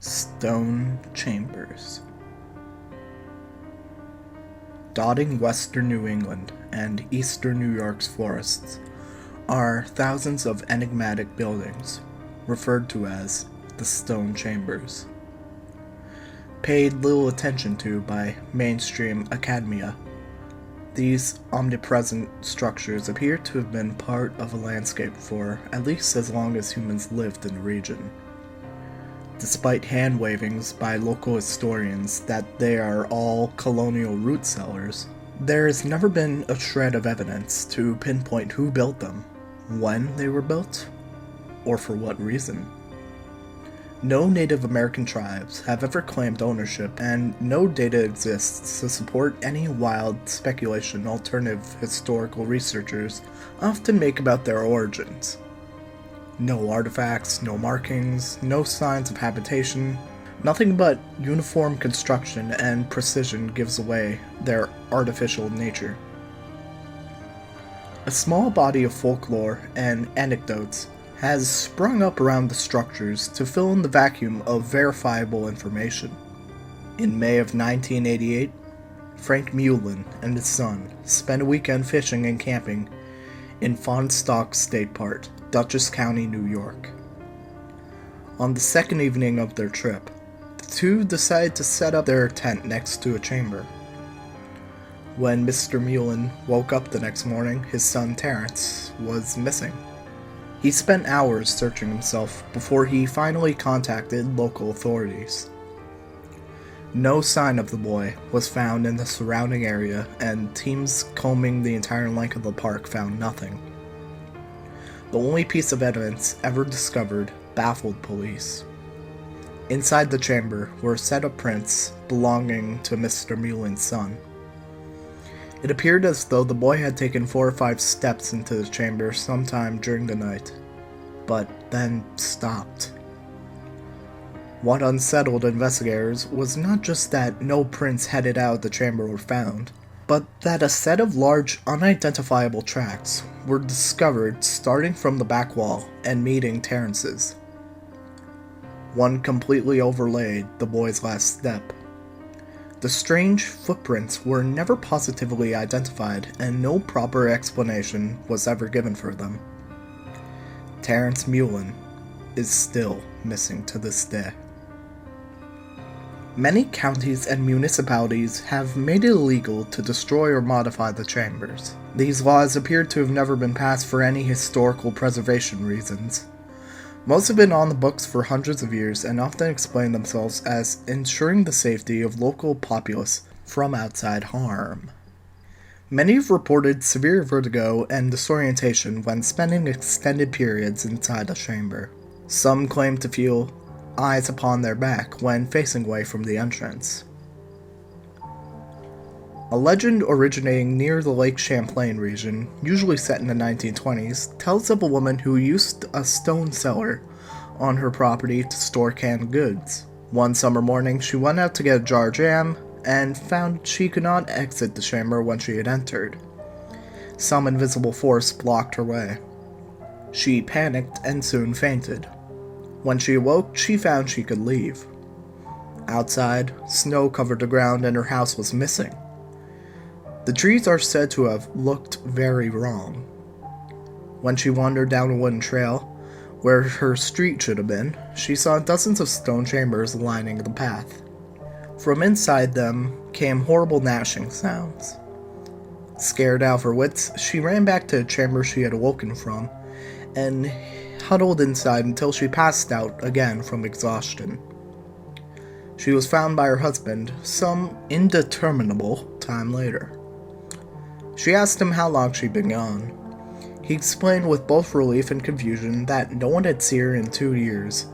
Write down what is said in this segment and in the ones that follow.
Stone Chambers. Dotting western New England and eastern New York's forests are thousands of enigmatic buildings, referred to as the Stone Chambers. Paid little attention to by mainstream academia, these omnipresent structures appear to have been part of a landscape for at least as long as humans lived in the region. Despite hand-wavings by local historians that they are all colonial root cellars, there has never been a shred of evidence to pinpoint who built them, when they were built, or for what reason. No Native American tribes have ever claimed ownership, and no data exists to support any wild speculation alternative historical researchers often make about their origins. No artifacts, no markings, no signs of habitation, nothing but uniform construction and precision gives away their artificial nature. A small body of folklore and anecdotes has sprung up around the structures to fill in the vacuum of verifiable information. In May of 1988, Frank Mullen and his son spent a weekend fishing and camping in Fahnestock State Park, Dutchess County, New York. On the second evening of their trip, the two decided to set up their tent next to a chamber. When Mr. Mullen woke up the next morning, his son Terrence was missing. He spent hours searching himself before he finally contacted local authorities. No sign of the boy was found in the surrounding area, and teams combing the entire length of the park found nothing. The only piece of evidence ever discovered baffled police. Inside the chamber were a set of prints belonging to Mr. Mullen's son. It appeared as though the boy had taken 4 or 5 steps into the chamber sometime during the night, but then stopped. What unsettled investigators was not just that no prints headed out of the chamber were found, but that a set of large, unidentifiable tracks were discovered starting from the back wall and meeting Terrence's. One completely overlaid the boy's last step. The strange footprints were never positively identified, and no proper explanation was ever given for them. Terrence Mullen is still missing to this day. Many counties and municipalities have made it illegal to destroy or modify the chambers. These laws appear to have never been passed for any historical preservation reasons. Most have been on the books for hundreds of years and often explain themselves as ensuring the safety of local populace from outside harm. Many have reported severe vertigo and disorientation when spending extended periods inside a chamber. Some claim to feel eyes upon their back when facing away from the entrance. A legend originating near the Lake Champlain region, usually set in the 1920s, tells of a woman who used a stone cellar on her property to store canned goods. One summer morning, she went out to get a jar of jam and found she could not exit the chamber when she had entered. Some invisible force blocked her way. She panicked and soon fainted. When she awoke, she found she could leave. Outside, snow covered the ground and her house was missing. The trees are said to have looked very wrong. When she wandered down a wooden trail, where her street should have been, she saw dozens of stone chambers lining the path. From inside them came horrible gnashing sounds. Scared out of her wits, she ran back to the chamber she had awoken from, and huddled inside until she passed out again from exhaustion. She was found by her husband some indeterminable time later. She asked him how long she'd been gone. He explained with both relief and confusion that no one had seen her in 2 years,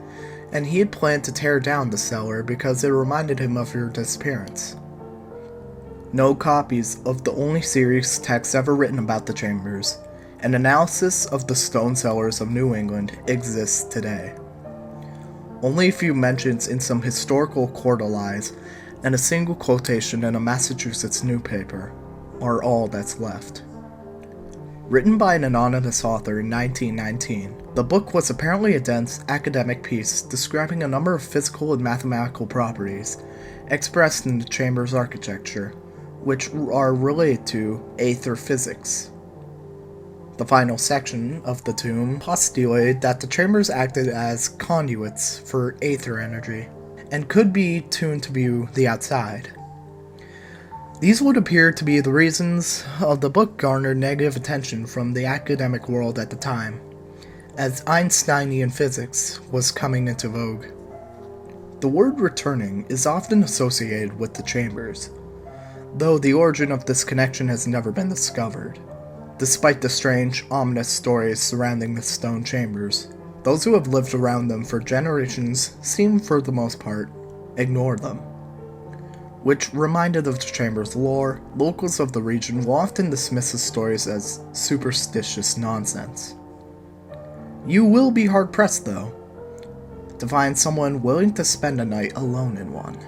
and he had planned to tear down the cellar because it reminded him of her disappearance. No copies of the only serious text ever written about the chambers, an analysis of the stone cellars of New England, exists today. Only a few mentions in some historical quarterlies and a single quotation in a Massachusetts newspaper are all that's left. Written by an anonymous author in 1919, the book was apparently a dense academic piece describing a number of physical and mathematical properties expressed in the chamber's architecture, which are related to aether physics. The final section of the tomb postulated that the chambers acted as conduits for aether energy, and could be tuned to view the outside. These would appear to be the reasons the book garnered negative attention from the academic world at the time, as Einsteinian physics was coming into vogue. The word returning is often associated with the chambers, though the origin of this connection has never been discovered. Despite the strange, ominous stories surrounding the stone chambers, those who have lived around them for generations seem, for the most part, ignore them. Which, reminded of the chamber's lore, locals of the region will often dismiss the stories as superstitious nonsense. You will be hard-pressed, though, to find someone willing to spend a night alone in one.